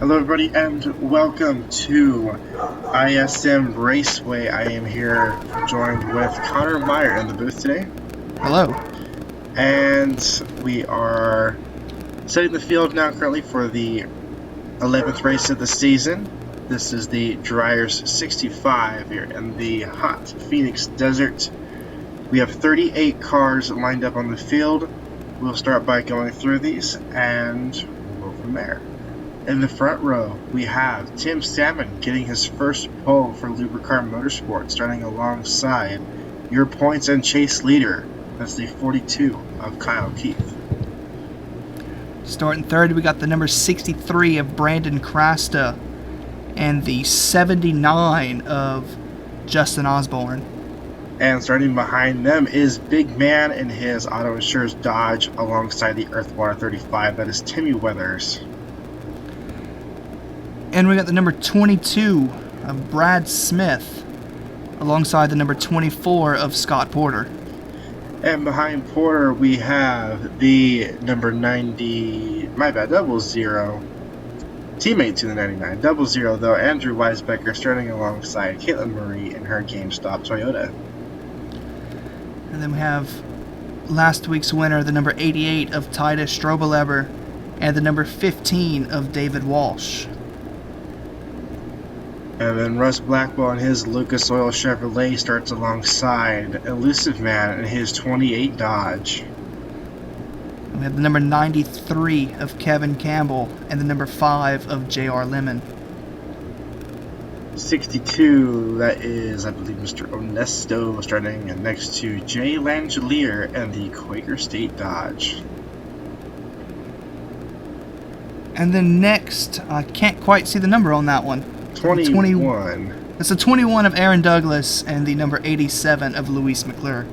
Hello everybody and welcome to ISM Raceway. I am here joined with Connor Meyer in the booth today. Hello. And we are setting the field now currently for the 11th race of the season. This is the Dreyers 65 here in the hot Phoenix Desert. We have 38 cars lined up on the field. We'll start by going through these and we'll go from there. In the front row, we have Tim Salmon getting his first pole for Lubricar Motorsport, starting alongside your points and chase leader. That's the 42 of Kyle Keith. Starting third, we got the number 63 of Brandon Crasta and the 79 of Justin Osborne. And starting behind them is Big Man in his Auto Insurance Dodge alongside the Earthwater 35. That is Timmy Weathers. And we got the number 22 of Brad Smith alongside the number 24 of Scott Porter. And behind Porter, we have the number 90, double zero, teammate to the 99, double zero though, Andrew Weisbecker starting alongside Caitlin Marie in her GameStop Toyota. And then we have last week's winner, the number 88 of Titus Strobeleber, and the number 15 of David Walsh. And then Russ Blackwell in his Lucas Oil Chevrolet starts alongside Elusive Man in his 28 Dodge. We have the number 93 of Kevin Campbell and the number 5 of J.R. Lemon. 62, that is, I believe, Mr. Onesto starting next to Jay Langelier and the Quaker State Dodge. And then next, I can't quite see the number on that one. 21. It's the 21 of Aaron Douglas and the number 87 of Luis McClure.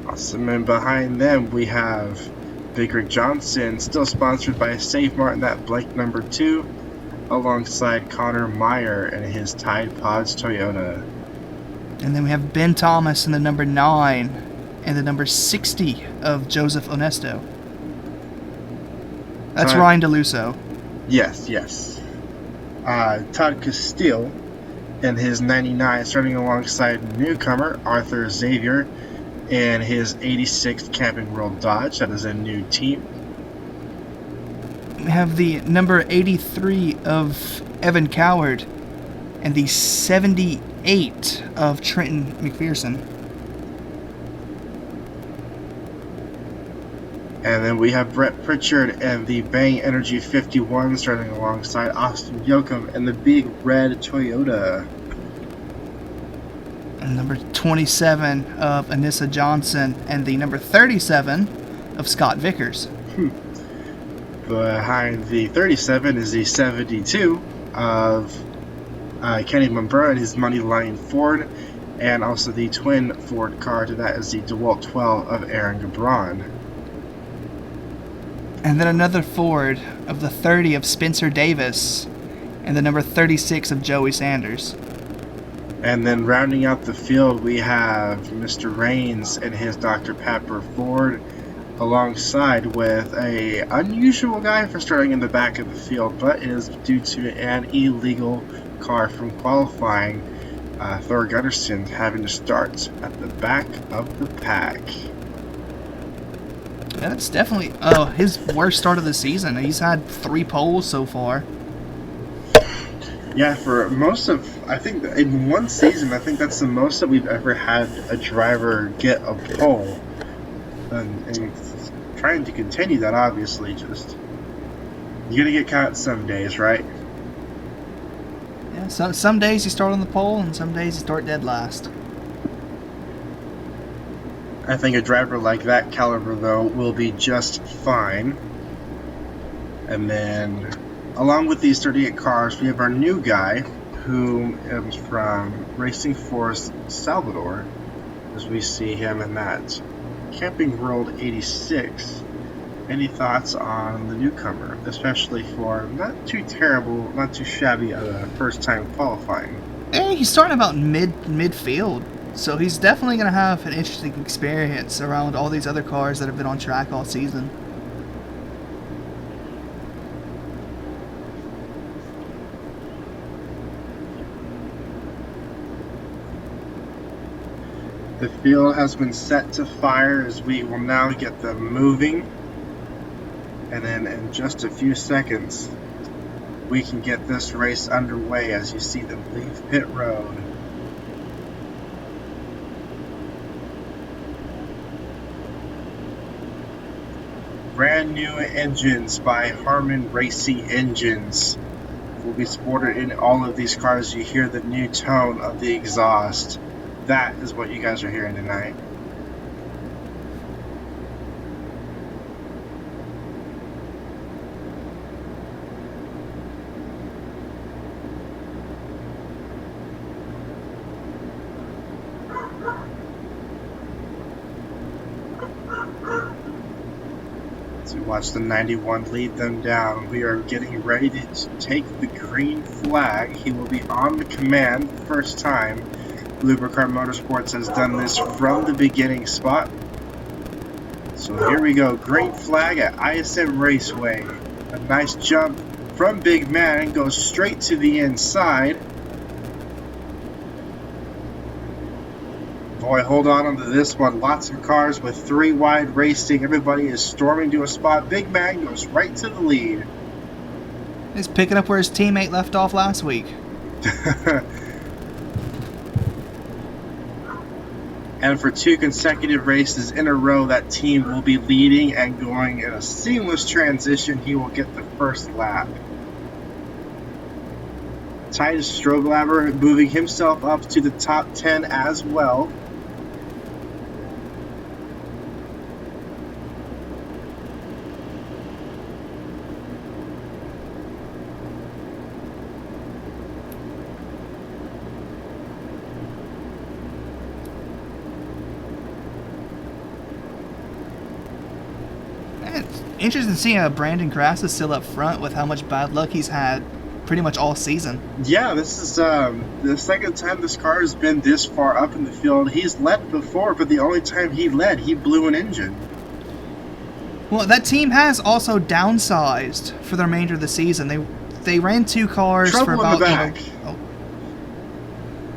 Awesome. And behind them we have Big Rick Johnson, still sponsored by Save Martin, that blank number 2, alongside Connor Meyer and his Tide Pods Toyota. And then we have Ben Thomas in the number 9 and the number 60 of Joseph Onesto. That's Ryan DeLusso. Yes. Todd Castile in his 99, starting alongside newcomer Arthur Xavier in his 86th Camping World Dodge. That is a new team. We have the number 83 of Evan Coward and the 78 of Trenton McPherson. And then we have Brett Pritchard and the Bang Energy 51 starting alongside Austin Yoakum and the big red Toyota. And number 27 of Anissa Johnson and the number 37 of Scott Vickers. Behind the 37 is the 72 of Kenny Mumbrella and his Moneyline Ford, and also the twin Ford car to that is the DeWalt 12 of Aaron Gabron. And then another Ford of the 30 of Spencer Davis and the number 36 of Joey Sanders. And then rounding out the field, we have Mr. Raines and his Dr. Pepper Ford, alongside with a unusual guy for starting in the back of the field, but it is due to an illegal car from qualifying, Thor Gunnarsson having to start at the back of the pack. Yeah, that's definitely his worst start of the season. He's had 3 poles so far. Yeah, for most of, I think in one season, I think that's the most that we've ever had a driver get a pole. And trying to continue that, obviously, just, you're going to get caught some days, right? Yeah, some days you start on the pole and some days you start dead last. I think a driver like that caliber, though, will be just fine. And then, along with these 38 cars, we have our new guy, who is from Racing Force Salvador, as we see him in that Camping World 86. Any thoughts on the newcomer, especially for not too terrible, not too shabby of a first time qualifying? He's starting about midfield. So he's definitely going to have an interesting experience around all these other cars that have been on track all season. The field has been set to fire as we will now get them moving. And then in just a few seconds, we can get this race underway as you see them leave pit road. Brand new engines by Harman Racing Engines will be sported in all of these cars. You hear the new tone of the exhaust. That is what you guys are hearing tonight. As we watch the 91 lead them down, we are getting ready to take the green flag. He will be on the command the first time. Lubricar Motorsports has done this from the beginning spot. So here we go, green flag at ISM Raceway. A nice jump from Big Man, goes straight to the inside. Boy, hold on to this one. Lots of cars with 3 wide racing. Everybody is storming to a spot. Big Man goes right to the lead. He's picking up where his teammate left off last week. And for 2 consecutive races in a row, that team will be leading and going in a seamless transition. He will get the first lap. Titus Strobelaber moving himself up to the top 10 as well. Interesting seeing Brandon Grass is still up front with how much bad luck he's had pretty much all season. Yeah, this is the second time this car has been this far up in the field. He's led before, but the only time he led, he blew an engine. Well, that team has also downsized for the remainder of the season. They ran 2 cars Trouble for about... in the back. Oh.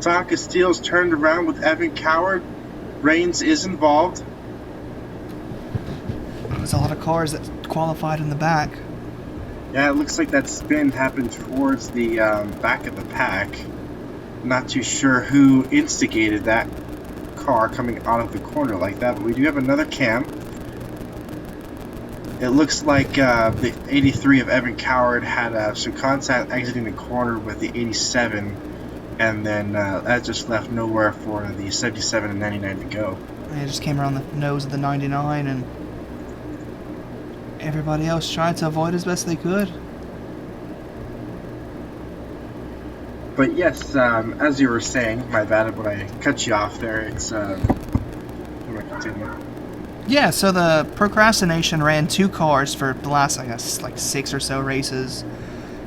Tom Castillo's turned around with Evan Coward. Reigns is involved. There's a lot of cars that qualified in the back. Yeah, it looks like that spin happened towards the back of the pack. Not too sure who instigated that car coming out of the corner like that, but we do have another cam. It looks like the 83 of Evan Coward had some contact exiting the corner with the 87, and then that just left nowhere for the 77 and 99 to go. And it just came around the nose of the 99, and everybody else tried to avoid as best they could. But yes, as you were saying, my bad when I cut you off there, it's... I'm going to continue. Yeah, so the Procrastination ran 2 cars for the last, I guess, like 6 or so races.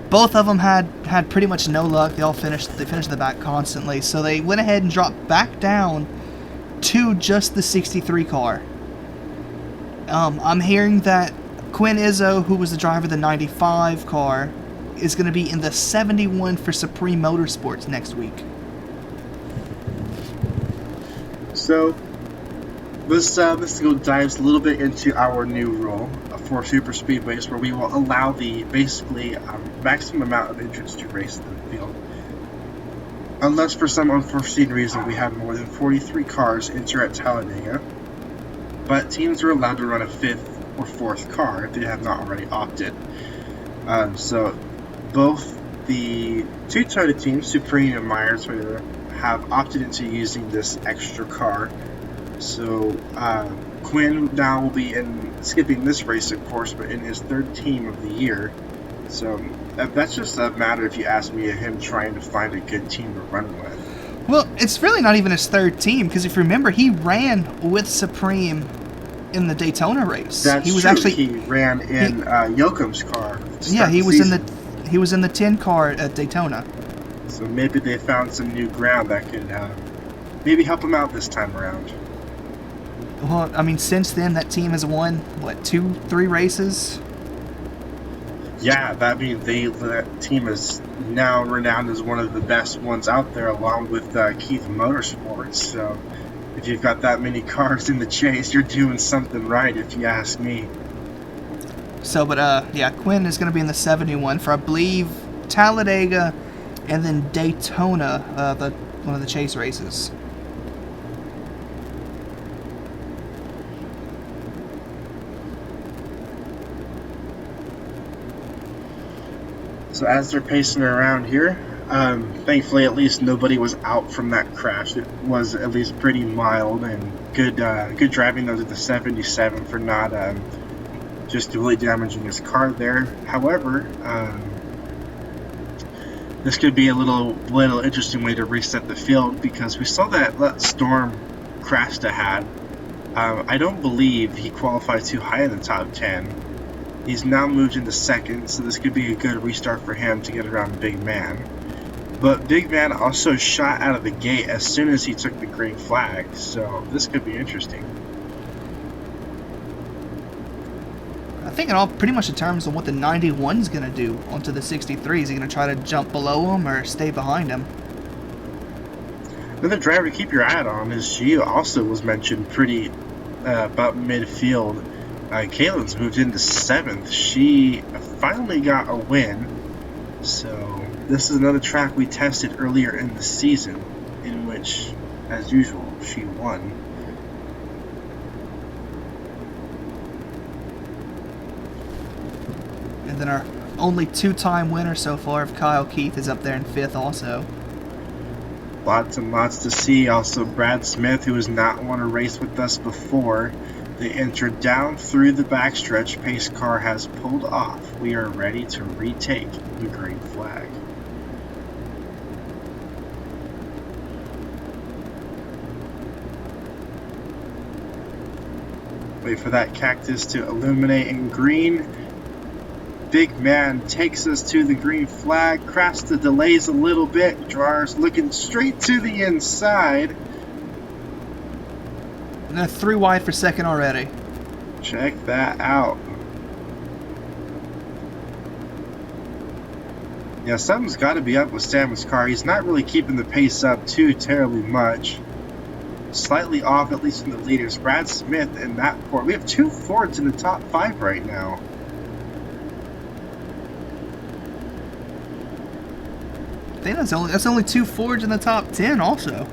Both of them had pretty much no luck. They finished in the back constantly, so they went ahead and dropped back down to just the 63 car. I'm hearing that Quinn Izzo, who was the driver of the 95 car, is going to be in the 71 for Supreme Motorsports next week. So, let's go dives a little bit into our new rule for super speedways, where we will allow the basically maximum amount of entrants to race in the field, unless for some unforeseen reason we have more than 43 cars enter at Talladega. But teams are allowed to run a 5th or 4th car if they have not already opted. So both the 2 Toyota teams, Supreme and Myers, have opted into using this extra car. So Quinn now will be skipping this race, of course, but in his 3rd team of the year. So that's just a matter, if you ask me, of him trying to find a good team to run with. Well, it's really not even his 3rd team, because if you remember, he ran with Supreme in the Daytona race. That's he was true. Actually, he ran in Yoakum's car. Yeah, he was in the 10 car at Daytona. So maybe they found some new ground that could maybe help him out this time around. Well, I mean, since then, that team has won, what, 2-3 races? Yeah, that means that team is now renowned as one of the best ones out there, along with Keith Motorsports. So If you've got that many cars in the chase, you're doing something right, if you ask me. So, but yeah, Quinn is going to be in the 71 for, I believe, Talladega and then Daytona, one of the chase races. So as they're pacing around here, thankfully at least nobody was out from that crash. It was at least pretty mild and good driving those at the 77 for not just really damaging his car there. However, this could be a little interesting way to reset the field, because we saw that Storm crash to had. I don't believe he qualified too high in the top 10. He's now moved into second, so this could be a good restart for him to get around Big Man. But Big Man also shot out of the gate as soon as he took the green flag, so this could be interesting. I think it all pretty much determines on what the 91's going to do onto the 63. Is he going to try to jump below him or stay behind him? Another driver to keep your eye on is she also was mentioned pretty about midfield. Caitlin's moved into 7th. She finally got a win. So this is another track we tested earlier in the season, in which, as usual, she won. And then our only 2-time winner so far of Kyle Keith is up there in 5th also. Lots and lots to see. Also Brad Smith, who has not won a race with us before. They entered down through the backstretch. Pace car has pulled off. We are ready to retake the green flag. Wait for that cactus to illuminate in green. Big Man takes us to the green flag. Crafts the delays a little bit. Dreyers looking straight to the inside. And they're 3 wide for second already. Check that out. Yeah, something's got to be up with Salmon's car. He's not really keeping the pace up too terribly much. Slightly off, at least from the leaders. Brad Smith and that Ford. We have 2 Fords in the top 5 right now. I think that's only 2 Fords in the top 10 also.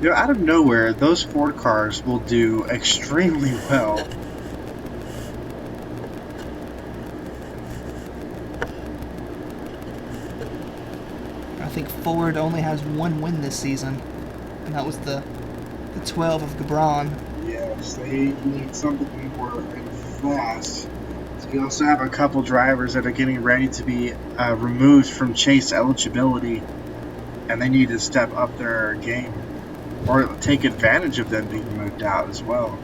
You know, out of nowhere, those Ford cars will do extremely well. I think Ford only has 1 win this season, and that was the 12 of Gabron. Yes, they need something more and fast. So we also have a couple drivers that are getting ready to be removed from chase eligibility, and they need to step up their game, or take advantage of them being moved out as well.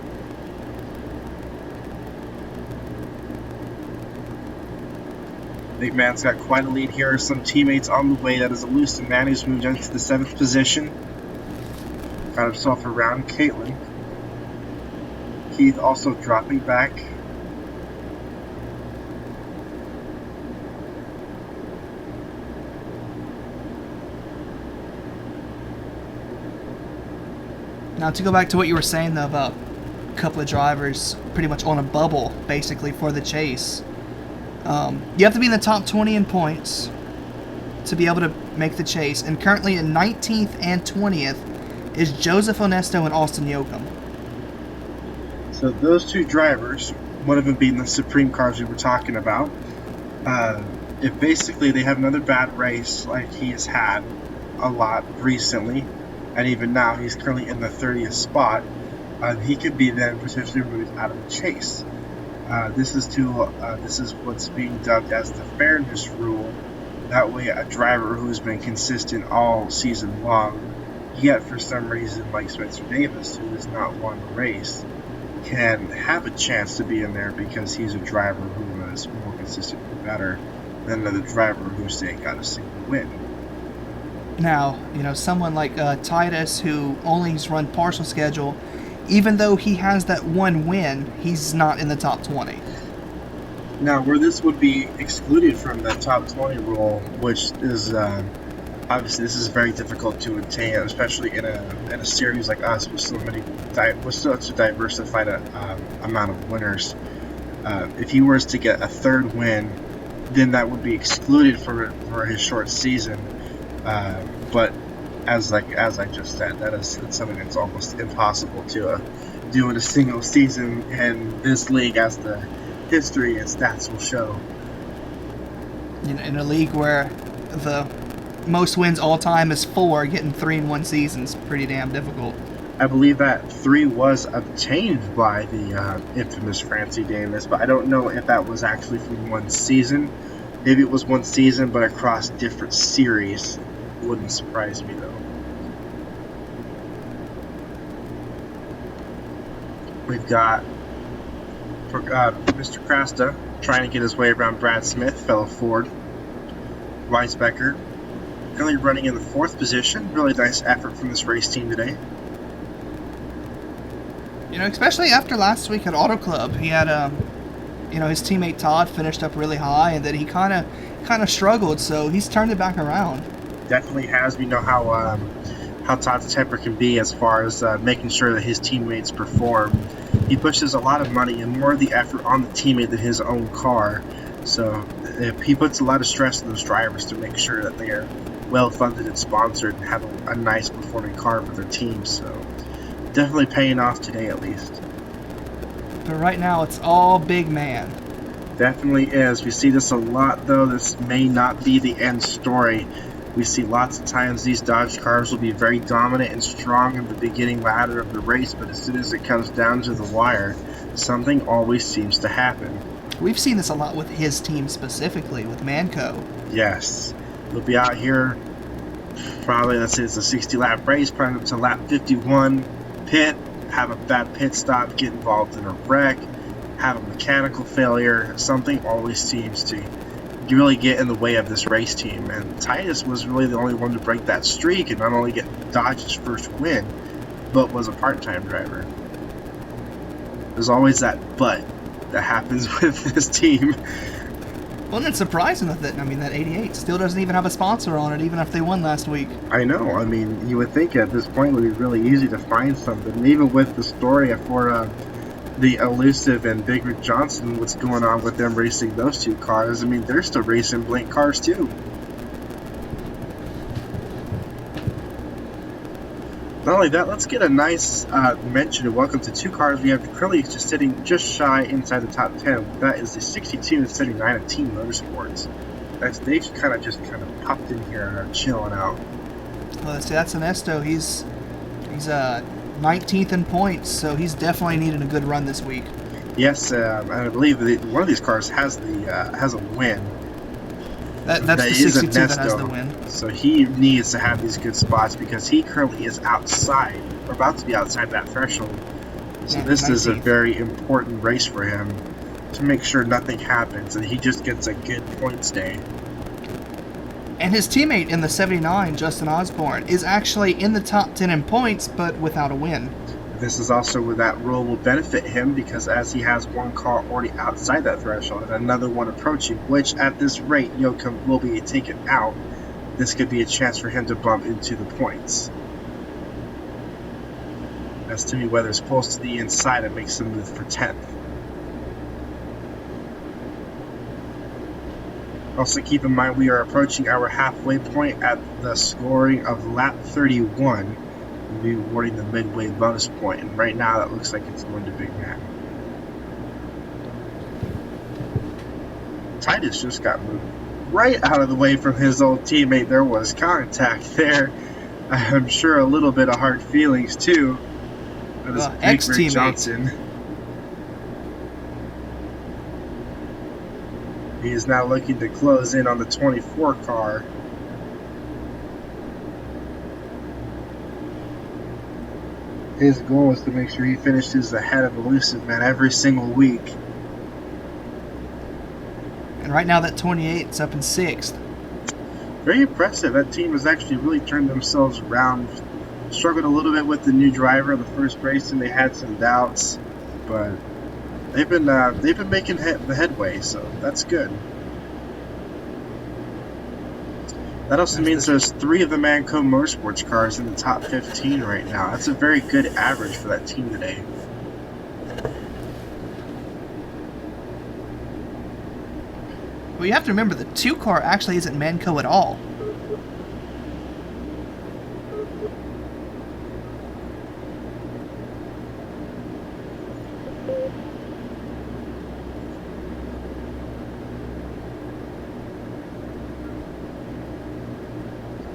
Big Man's got quite a lead here. Some teammates on the way. That is a Lewiston man who's moved into the 7th position. Got himself around Caitlin. Keith also dropping back. Now, to go back to what you were saying, though, about a couple of drivers pretty much on a bubble, basically, for the chase. You have to be in the top 20 in points to be able to make the chase. And currently in 19th and 20th is Joseph Onesto and Austin Yoakum. So those 2 drivers, one of them being the Supreme cars we were talking about, if basically they have another bad race like he has had a lot recently, and even now he's currently in the 30th spot, he could be then potentially removed out of the chase. This is what's being dubbed as the fairness rule. That way a driver who's been consistent all season long, yet for some reason like Spencer Davis, who has not won the race, can have a chance to be in there because he's a driver who is more consistently better than another driver who, say, got a single win. Now, you know, someone like Titus, who only's run partial schedule, even though he has that 1 win, he's not in the top 20. Now, where this would be excluded from the top 20 rule, which is Obviously, this is very difficult to attain, especially in a series like us with so many with such a diversified amount of winners. If he was to get a third win, then that would be excluded for his short season. But as I just said, it's something that's almost impossible to do in a single season in this league, as the history and stats will show. In a league where the most wins all time is 4, getting 3 in one season is pretty damn difficult. I believe that 3 was obtained by the infamous Francie Davis, but I don't know if that was actually from one season. Maybe it was one season, but across different series. Wouldn't surprise me, though. We've got Mr. Krasta trying to get his way around Brad Smith, fellow Ford. Weisbecker currently running in the 4th position. Really nice effort from this race team today. Especially after last week at Auto Club, he had his teammate Todd finished up really high, and then he kind of struggled, so he's turned it back around. Definitely has. We know how Todd's temper can be as far as making sure that his teammates perform. He pushes a lot of money and more of the effort on the teammate than his own car. So he puts a lot of stress on those drivers to make sure that they are well funded and sponsored and have a nice performing car for their team. So definitely paying off today, at least. But right now it's all big man. Definitely is. We see this a lot, though. This may not be the end story. We see lots of times these Dodge cars will be very dominant and strong in the beginning ladder of the race, but as soon as it comes down to the wire, something always seems to happen. We've seen this a lot with his team specifically, with Manco. Yes. They'll be out here, probably, let's say it's a 60-lap race, probably up to lap 51, pit, have a bad pit stop, get involved in a wreck, have a mechanical failure. Something always seems to really get in the way of this race team, and Titus was really the only one to break that streak and not only get Dodge's first win, but was a part-time driver. There's always that but that happens with this team. Well, and it's surprising that that 88 still doesn't even have a sponsor on it, even if they won last week. I know. I mean, you would think at this point it would be really easy to find something. And even with the story for the Elusive and Big Rick Johnson, what's going on with them racing those two cars, I mean, they're still racing Blink cars too. Not only that, let's get a nice mention and welcome to 2 cars we have currently just sitting just shy inside the top 10. That is the 62 and 79 of Team Motorsports. They've kind of popped in here and are chilling out. Well, let's see, that's Ernesto. He's 19th in points, so he's definitely needing a good run this week. Yes, I believe one of these cars has a win. That's the 62 that has the win. So he needs to have these good spots because he currently is outside, or about to be outside that threshold. So this 19th. Is a very important race for him to make sure nothing happens and he just gets a good points day. And his teammate in the 79, Justin Osborne, is actually in the top 10 in points, but without a win. This is also where that rule will benefit him because as he has one car already outside that threshold and another one approaching, which at this rate Yoakum will be taken out, this could be a chance for him to bump into the points. As to me, whether it's close to the inside, it makes him move for 10th. Also keep in mind we are approaching our halfway point at the scoring of lap 31. We'll be awarding the midway bonus point, and right now that looks like it's going to Big Man. Titus just got moved right out of the way from his old teammate. There was contact there. I'm sure a little bit of hard feelings too. Ex-teammate Johnson. He is now looking to close in on the 24 car. His goal is to make sure he finishes ahead of Elusive Man every single week. And right now that 28's up in 6th. Very impressive. That team has actually really turned themselves around. Struggled a little bit with the new driver in the first race and they had some doubts. But they've been making the headway, so that's good. That also That's means the, there's 3 of the Manco Motorsports cars in the top 15 right now. That's a very good average for that team today. well, you have to remember the 2-car actually isn't Manco at all.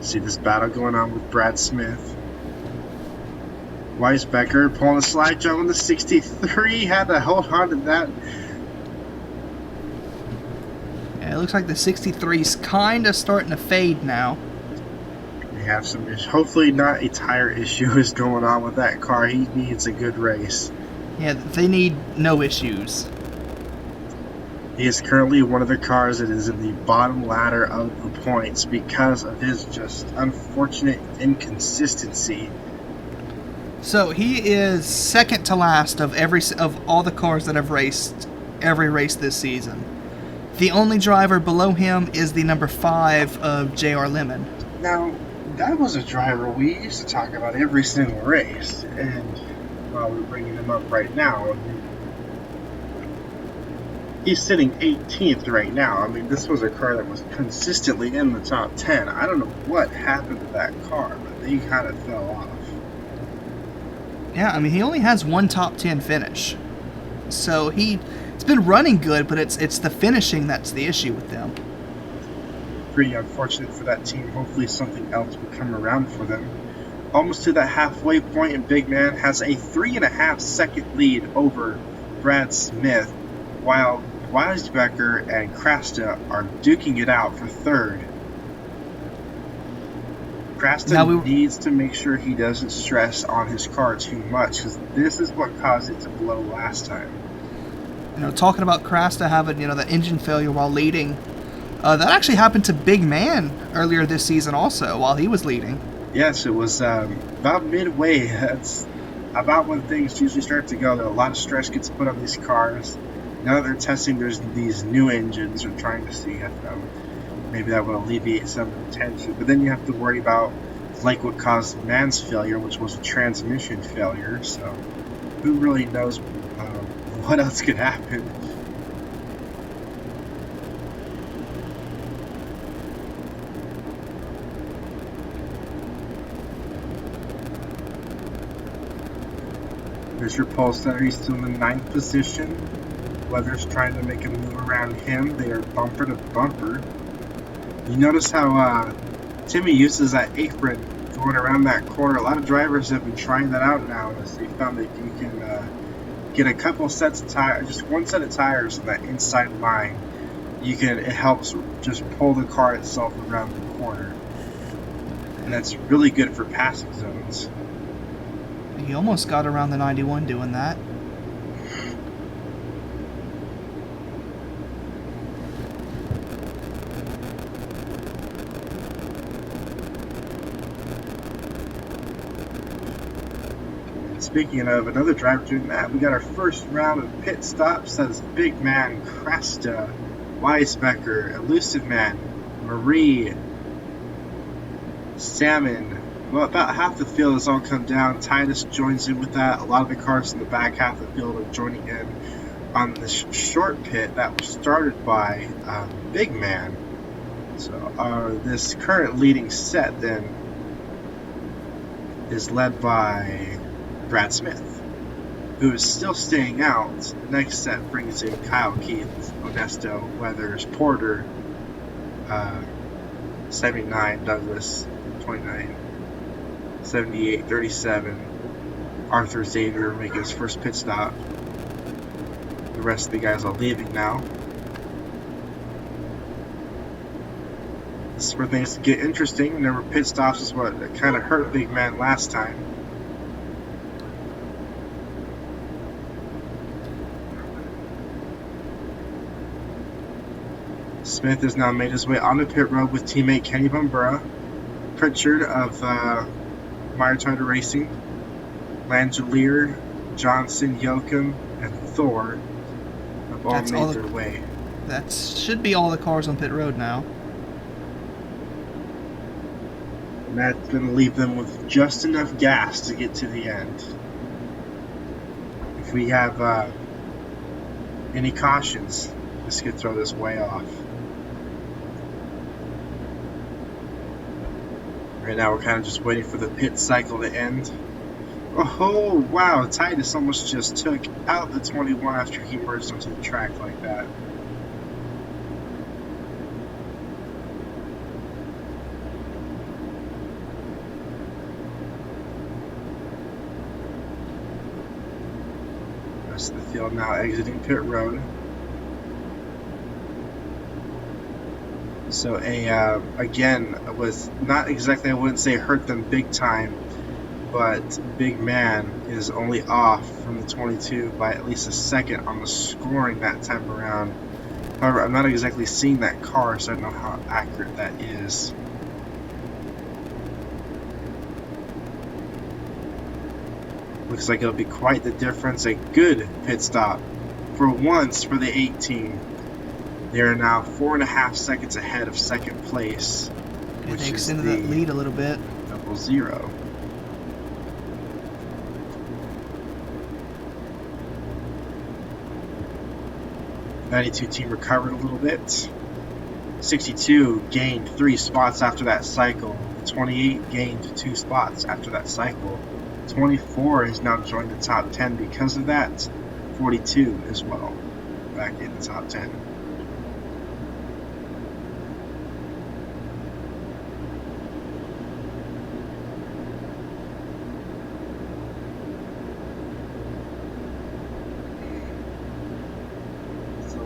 See this battle going on with Brad Smith. Weisbecker pulling a slide jump on the 63. Had to hold on to that. Yeah, it looks like the 63's kind of starting to fade now. They have some issues. Hopefully not a tire issue is going on with that car. He needs a good race. Yeah, they need no issues. He is currently one of the cars that is in the bottom ladder of the points because of his just unfortunate inconsistency. So he is second to last of all the cars that have raced every race this season. The only driver below him is the number 5 of JR Lemon. Now, that was a driver we used to talk about every single race, and we're bringing him up right now. He's sitting 18th right now. I mean, this was a car that was consistently in the top 10. I don't know what happened to that car, but he kind of fell off. Yeah, I mean, he only has one top 10 finish. So it's been running good, but it's the finishing that's the issue with them. Pretty unfortunate for that team. Hopefully something else will come around for them. Almost to that halfway point, and Big Man has a 3.5 second lead over Brad Smith, while Weisbecker and Krasta are duking it out for third. Krasta needs to make sure he doesn't stress on his car too much, because this is what caused it to blow last time. You know, talking about Krasta having, the engine failure while leading, that actually happened to Big Man earlier this season also, while he was leading. Yes, it was about midway. That's about when things usually start to go. A lot of stress gets put on these cars. Now that they're testing these new engines, they're trying to see if maybe that will alleviate some of the tension. But then you have to worry about like what caused Man's failure, which was a transmission failure. So who really knows what else could happen? There's your pole center. He's still in the 9th position. Weather's trying to make a move around him. They are bumper to bumper. You notice how Timmy uses that apron going around that corner. A lot of drivers have been trying that out now, as they found that you can get a couple sets of tires, just one set of tires on that inside line. It helps just pull the car itself around the corner, and that's really good for passing zones. He almost got around the 91 doing that. Speaking of another driver doing that, we got our first round of pit stops. That's Big Man, Krasta, Weisbecker, Elusive Man, Marie, Salmon. Well, about half the field has all come down. Titus joins in with that. A lot of the cars in the back half of the field are joining in on the short pit that was started by Big Man. So this current leading set then is led by Brad Smith, who is still staying out. Next set brings in Kyle Keith, Onesto, Weathers, Porter, 79, Douglas, 29, 78, 37, Arthur Xavier making his first pit stop. The rest of the guys are leaving now. This is where things get interesting. Remember, pit stops is what kind of hurt Big Man last time. Smith has now made his way on the pit road with teammate Kenny Bumbura, Pritchard of Meyer Toyota Racing, Langelier, Johnson, Yoakum, and Thor have all made their way. That should be all the cars on pit road now. And that's going to leave them with just enough gas to get to the end. If we have any cautions, this could throw this way off. Right now we're kind of just waiting for the pit cycle to end. Oh, wow, Titus almost just took out the 21 after he merged onto the track like that. Rest of the field now exiting pit road. So again, was not exactly, I wouldn't say hurt them big time, but Big Man is only off from the 22 by at least a second on the scoring that time around. However, I'm not exactly seeing that car, so I don't know how accurate that is. Looks like it'll be quite the difference. A good pit stop for once for the 18. They are now 4.5 seconds ahead of second place, which they is extended the that lead a little bit. 00. '92 team recovered a little bit. 62 gained 3 spots after that cycle. 28 gained 2 spots after that cycle. 24 has now joined the top 10 because of that. 42 as well, back in the top 10.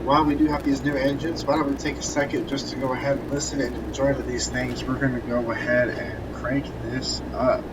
While we do have these new engines, why don't we take a second just to go ahead and listen and enjoy to these things. We're going to go ahead and crank this up.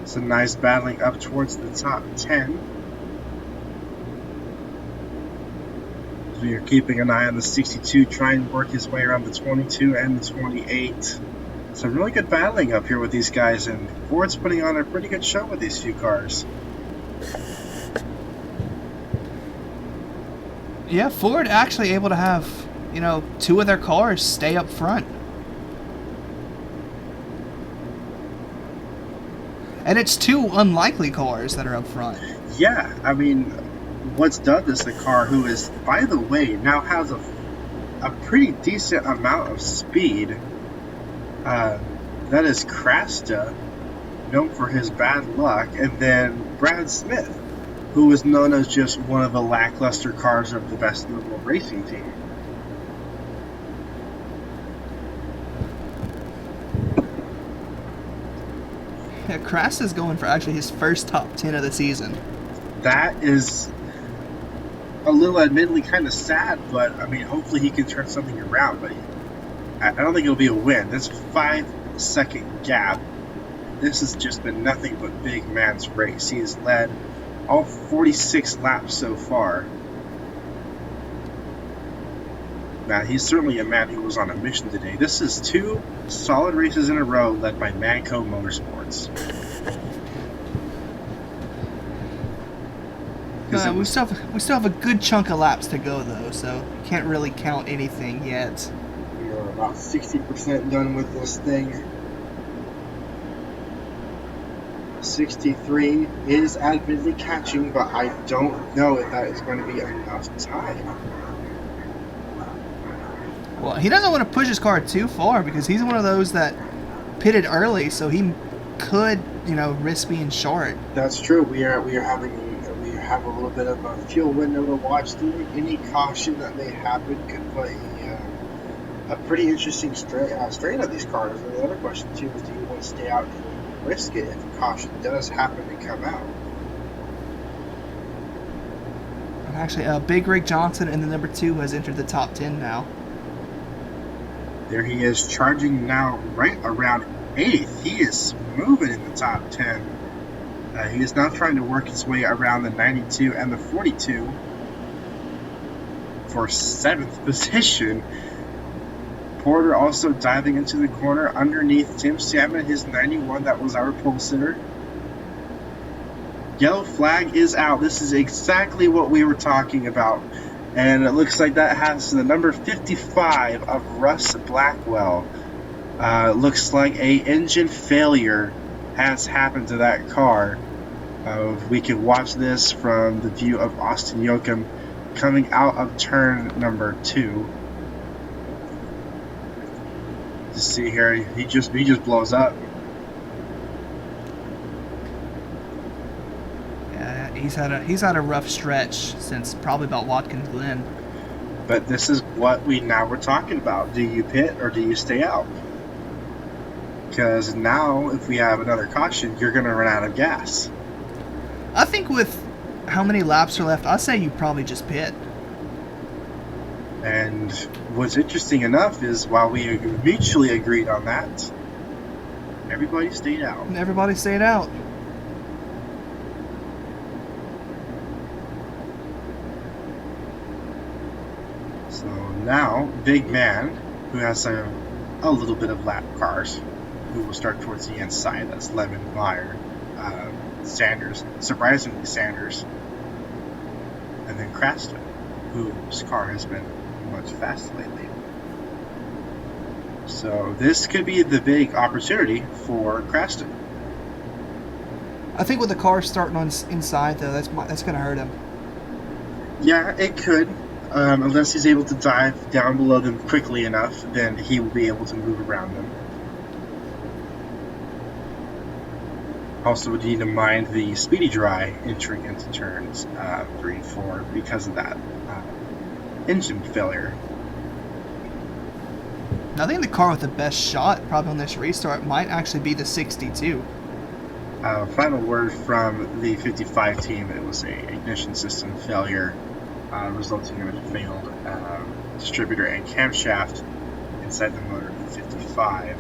Some nice battling up towards the top 10. So you're keeping an eye on the 62, trying to work his way around the 22 and the 28. Some really good battling up here with these guys, and Ford's putting on a pretty good show with these few cars. Yeah, Ford actually able to have you know, two of their cars stay up front. And it's two unlikely cars that are up front. Yeah, I mean, what's done this, the car who is, by the way, now has a pretty decent amount of speed. That is Krasta, known for his bad luck, and then Brad Smith, who is known as just one of the lackluster cars of the best in the world racing team. Yeah, Krasta's going for actually his first top 10 of the season. That is a little admittedly kind of sad, but I mean, hopefully he can turn something around. But I don't think it'll be a win. This 5-second gap, this has just been nothing but big man's race. He has led all 46 laps so far. Now, he's certainly a man who was on a mission today. This is 2 solid races in a row led by Manco Motorsports. We still have a good chunk of laps to go, though, so can't really count anything yet. We are about 60% done with this thing. 63 is admittedly catching, but I don't know if that is going to be enough time. Well, he doesn't want to push his car too far because he's one of those that pitted early, so he could, you know, risk being short. That's true. We have a little bit of a fuel window to watch through. Any caution that may happen could put a pretty interesting strain on these cars. And the other question too is, do you want to stay out and risk it if a caution does happen to come out? Actually, Big Rig Johnson in the number 2 has entered the top 10 now. There he is, charging now right around 8th. He is moving in the top 10. He is now trying to work his way around the 92 and the 42 for 7th position. Porter also diving into the corner underneath Tim Salmon, his 91. That was our pole sitter. Yellow flag is out. This is exactly what we were talking about. And it looks like that has the number 55 of Russ Blackwell. Looks like a engine failure has happened to that car. We can watch this from the view of Austin Yoakum coming out of turn number 2. You see here, he just blows up. Yeah, he's had a rough stretch since probably about Watkins Glen. But this is what we're talking about. Do you pit or do you stay out? Because now, if we have another caution, you're going to run out of gas. I think with how many laps are left, I'd say you probably just pit. And what's interesting enough is, while we mutually agreed on that, everybody stayed out. Everybody stayed out. So now, Big Man, who has a little bit of lap cars, who will start towards the inside. That's Lemon, Meyer, Sanders, surprisingly Sanders, and then Krasta, whose car has been much faster lately. So this could be the big opportunity for Krasta. I think with the car starting on inside, though, that's going to hurt him. Yeah, it could. Unless he's able to dive down below them quickly enough, then he will be able to move around them. Also, would need to mind the speedy dry entering into turns 3 and 4 because of that engine failure. I think the car with the best shot probably on this restart might actually be the 62. Final word from the 55 team: it was a ignition system failure, resulting in a failed distributor and camshaft inside the motor of the 55.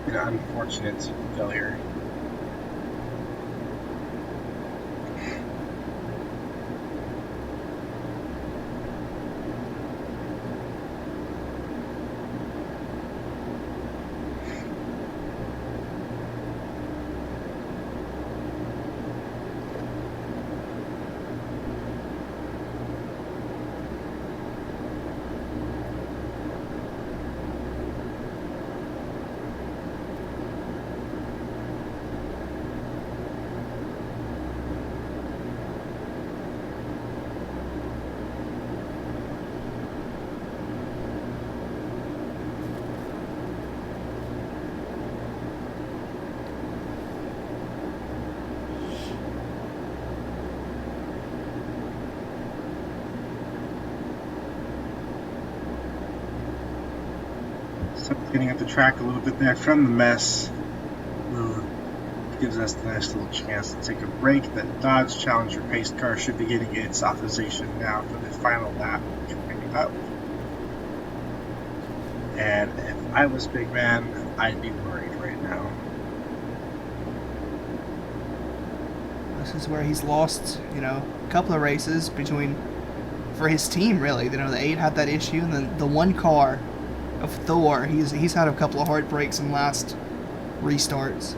An unfortunate failure. So getting up the track a little bit there from the mess. Gives us the nice little chance to take a break. That Dodge Challenger pace car should be getting its authorization now for the final lap coming up. And if I was big man, I'd be worried right now. This is where he's lost, a couple of races for his team, really. The 8 had that issue, and then the one car of Thor, he's had a couple of heartbreaks in last restarts.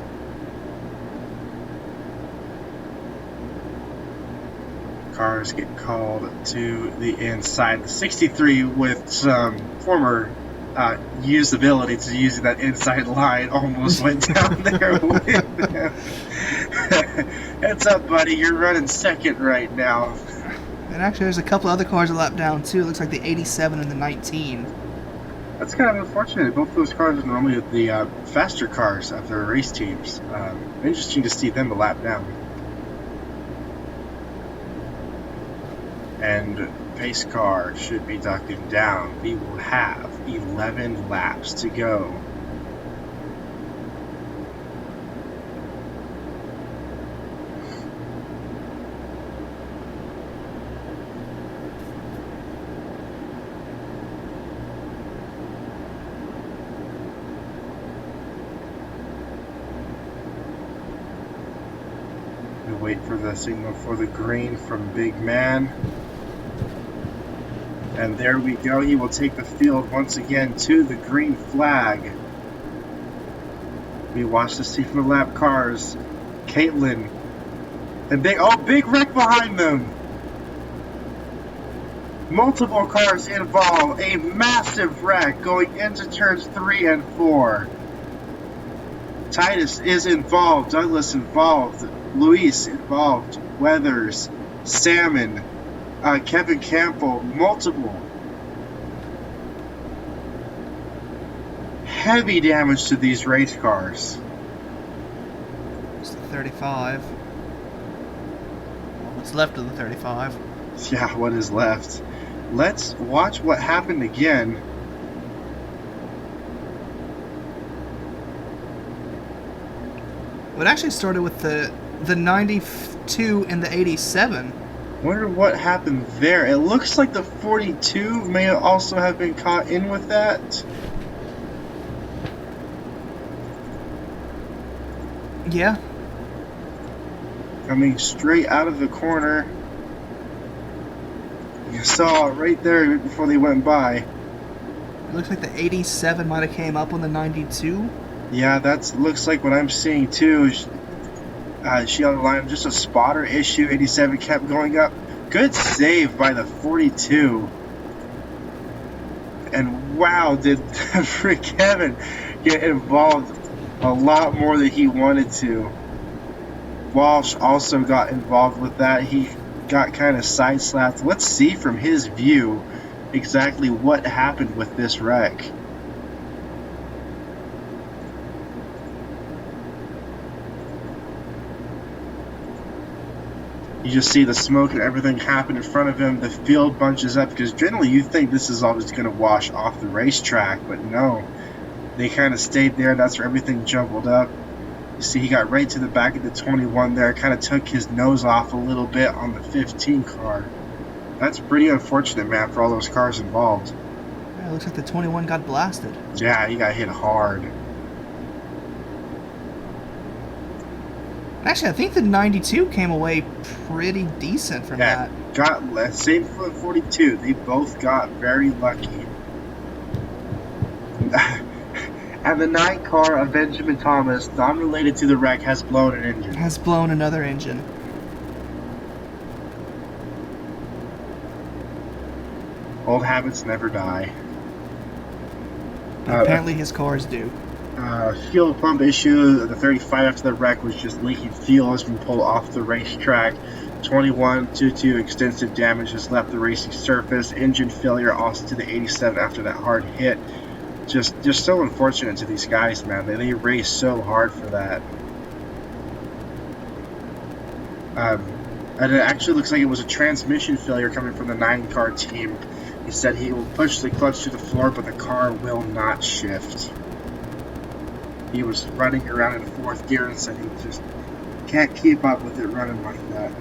Cars get called to the inside. The 63 with some former usability to using that inside line almost went down there with him. Heads up, buddy, you're running second right now. And actually there's a couple other cars a lap down too. It looks like the 87 and the 19. That's kind of unfortunate. Both of those cars are normally the faster cars of their race teams. Interesting to see them a lap down. And pace car should be ducking down. We will have 11 laps to go. We wait for the signal for the green from Big Man. And there we go. He will take the field once again to the green flag. We watch the see from the lap cars. Caitlin. And big wreck behind them. Multiple cars involved. A massive wreck going into turns 3 and 4. Titus is involved. Douglas involved. Luis involved. Weathers. Salmon. Kevin Campbell, multiple. Heavy damage to these race cars. It's the 35. What's left of the 35? Yeah, what is left? Let's watch what happened again. Well, it actually started with the 92 and the 87. Wonder what happened there. It looks like the 42 may also have been caught in with that. Yeah. Coming straight out of the corner. You saw it right there before they went by. It looks like the 87 might have came up on the 92. Yeah, that looks like what I'm seeing too. She on the line, just a spotter issue. 87 kept going up. Good save by the 42. And wow, did Kevin get involved a lot more than he wanted to. Walsh also got involved with that. He got kind of side slapped. Let's see from his view exactly what happened with this wreck. You just see the smoke and everything happen in front of him. The field bunches up because generally you think this is all just going to wash off the racetrack, but no. They kind of stayed there. That's where everything jumbled up. You see he got right to the back of the 21 there. Kind of took his nose off a little bit on the 15 car. That's pretty unfortunate, man, for all those cars involved. Yeah, it looks like the 21 got blasted. Yeah, he got hit hard. Actually, I think the 92 came away pretty decent from that. Got less. Same for the 42. They both got very lucky. And the 9 car of Benjamin Thomas, non-related to the wreck, has blown an engine. Has blown another engine. Old habits never die. Apparently his cars do. Fuel pump issue. The 35 after the wreck was just leaking fuel has been pulled off the racetrack. 21 due to extensive damage has left the racing surface. Engine failure also to the 87 after that hard hit. Just so unfortunate to these guys, man. They race so hard for that. And it actually looks like it was a transmission failure coming from the 9 car team. He said he will push the clutch to the floor, but the car will not shift. He was running around in 4th gear and said he just can't keep up with it running like that.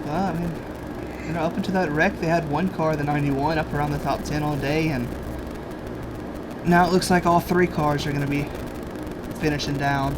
I mean, you know, up until that wreck, they had one car, the 91, up around the top 10 all day, and now it looks like all 3 cars are going to be finishing down.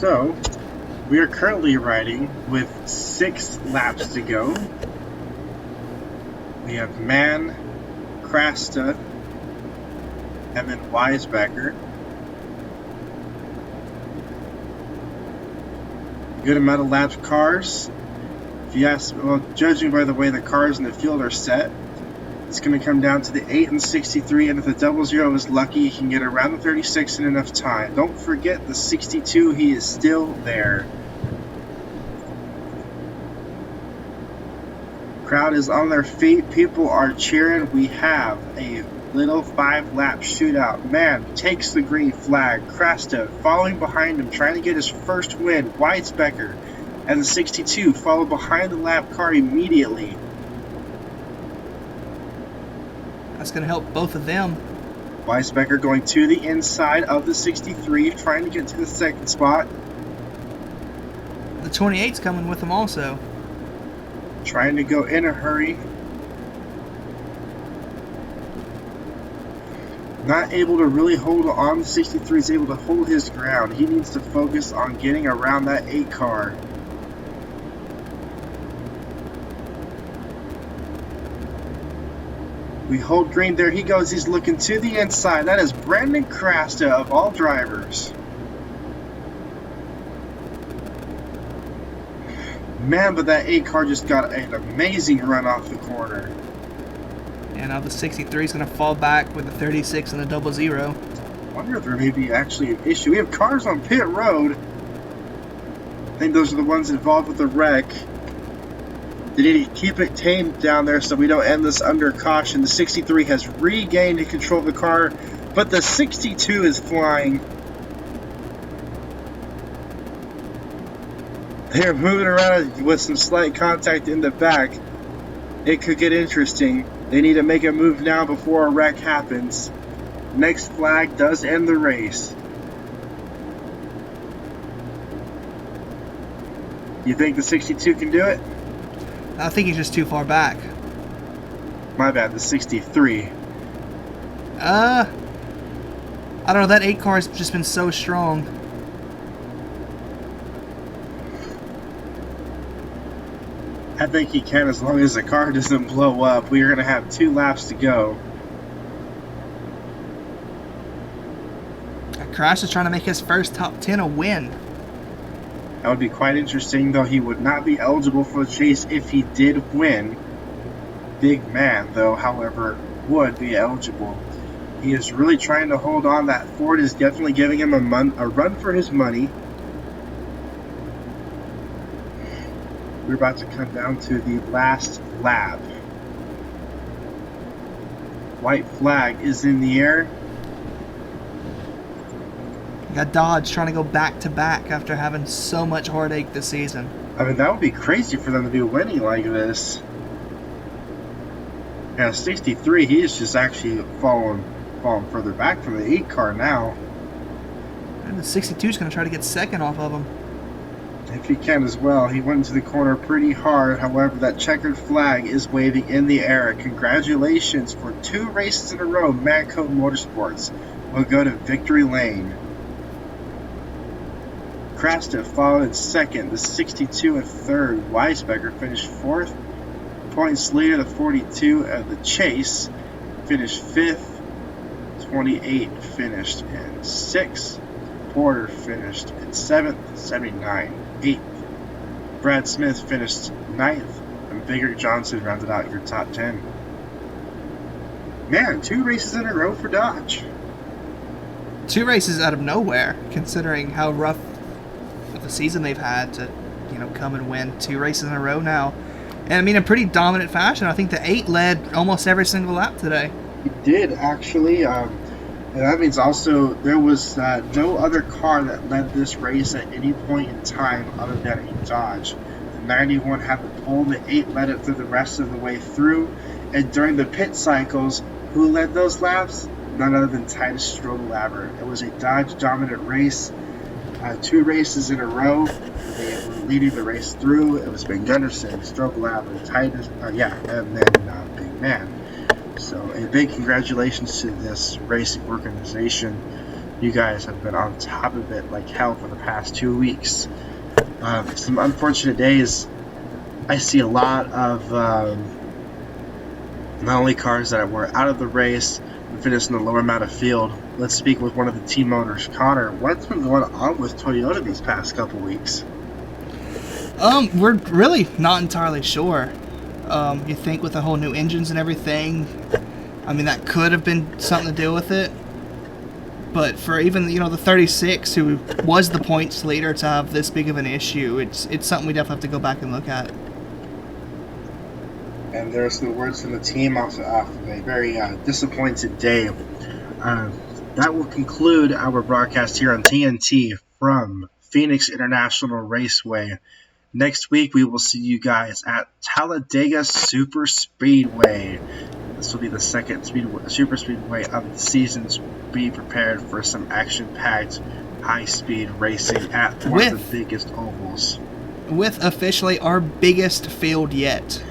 So, we are currently riding with 6 laps to go. We have Mann, Krasta, and then Weisbecker. Good amount of lapped cars. If you ask, well, judging by the way the cars in the field are set, it's going to come down to the 8 and 63, and if the 00 is lucky, he can get around the 36 in enough time. Don't forget the 62, he is still there. Crowd is on their feet, people are cheering. We have a little 5-lap shootout. Mann takes the green flag. Krasta following behind him, trying to get his first win. Weisbecker and the 62 follow behind the lap car immediately. That's going to help both of them. Weisbecker going to the inside of the 63, trying to get to the 2nd spot. The 28's coming with him also. Trying to go in a hurry. Not able to really hold on. The 63 is able to hold his ground. He needs to focus on getting around that 8 car. We hold green. There he goes. He's looking to the inside. That is Brandon Krasta of all drivers. Man, but that 8 car just got an amazing run off the corner. And now the 63 is going to fall back with the 36 and the 00. I wonder if there may be actually an issue. We have cars on pit road. I think those are the ones involved with the wreck. They need to keep it tamed down there so we don't end this under caution. The 63 has regained control of the car, but the 62 is flying. They're moving around with some slight contact in the back. It could get interesting. They need to make a move now before a wreck happens. Next flag does end the race. You think the 62 can do it? I think he's just too far back. My bad, the 63. I don't know, that 8 car has just been so strong. I think he can as long as the car doesn't blow up. We are going to have 2 laps to go. Crash is trying to make his first top 10 a win. That would be quite interesting, though he would not be eligible for the chase if he did win. Big Man, though, however, would be eligible. He is really trying to hold on. That Ford is definitely giving him a run for his money. We're about to come down to the last lap. White flag is in the air. You got Dodge trying to go back-to-back after having so much heartache this season. I mean, that would be crazy for them to be winning like this. Yeah, 63, he is just actually falling further back from the 8 car now. And the 62 is going to try to get second off of him. If he can as well. He went into the corner pretty hard. However, that checkered flag is waving in the air. Congratulations for 2 races in a row. Manco Motorsports will go to victory lane. Crasten followed in second. The 62 in third. Weisbecker finished fourth. Points leader, the 42 of the Chase, finished fifth. 28 finished in sixth. Porter finished in seventh. 79 eighth. Brad Smith finished ninth. And Bigger Johnson rounded out your top 10. Man, 2 races in a row for Dodge. 2 races out of nowhere, considering how rough of a season they've had to, come and win 2 races in a row now. And I mean, in pretty dominant fashion. I think the 8 led almost every single lap today. He did, actually. And that means also there was no other car that led this race at any point in time other than a Dodge. The 91 had the pole, the 8 led it through the rest of the way through. And during the pit cycles, who led those laps? None other than Titus Strobel-Labber. It was a Dodge dominant race. 2 races in a row. They were leading the race through. It was Ben Gunderson, Strobel-Labber, Titus, and then Big Man. So a big congratulations to this racing organization. You guys have been on top of it like hell for the past 2 weeks. Some unfortunate days. I see a lot of not only cars that were out of the race and finished in the lower amount of field. Let's speak with one of the team owners. Connor, what's been going on with Toyota these past couple weeks? We're really not entirely sure. You think with the whole new engines and everything, I mean, that could have been something to do with it. But for even, the 36, who was the points leader, to have this big of an issue, it's something we definitely have to go back and look at. And there's the words from the team after a very disappointed day. That will conclude our broadcast here on TNT from Phoenix International Raceway. Next week, we will see you guys at Talladega Super Speedway. This will be the second Super Speedway of the season. So be prepared for some action-packed, high-speed racing at one of the biggest ovals. With officially our biggest field yet.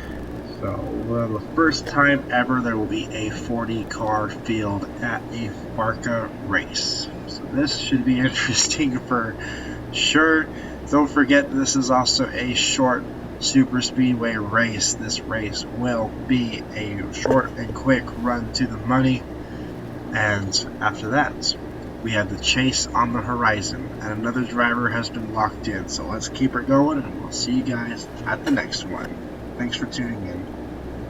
So, the first time ever there will be a 40-car field at a FARCA race. So this should be interesting for sure. Don't forget, this is also a short super speedway race. This race will be a short and quick run to the money. And after that, we have the chase on the horizon. And another driver has been locked in. So let's keep it going, and we'll see you guys at the next one. Thanks for tuning in.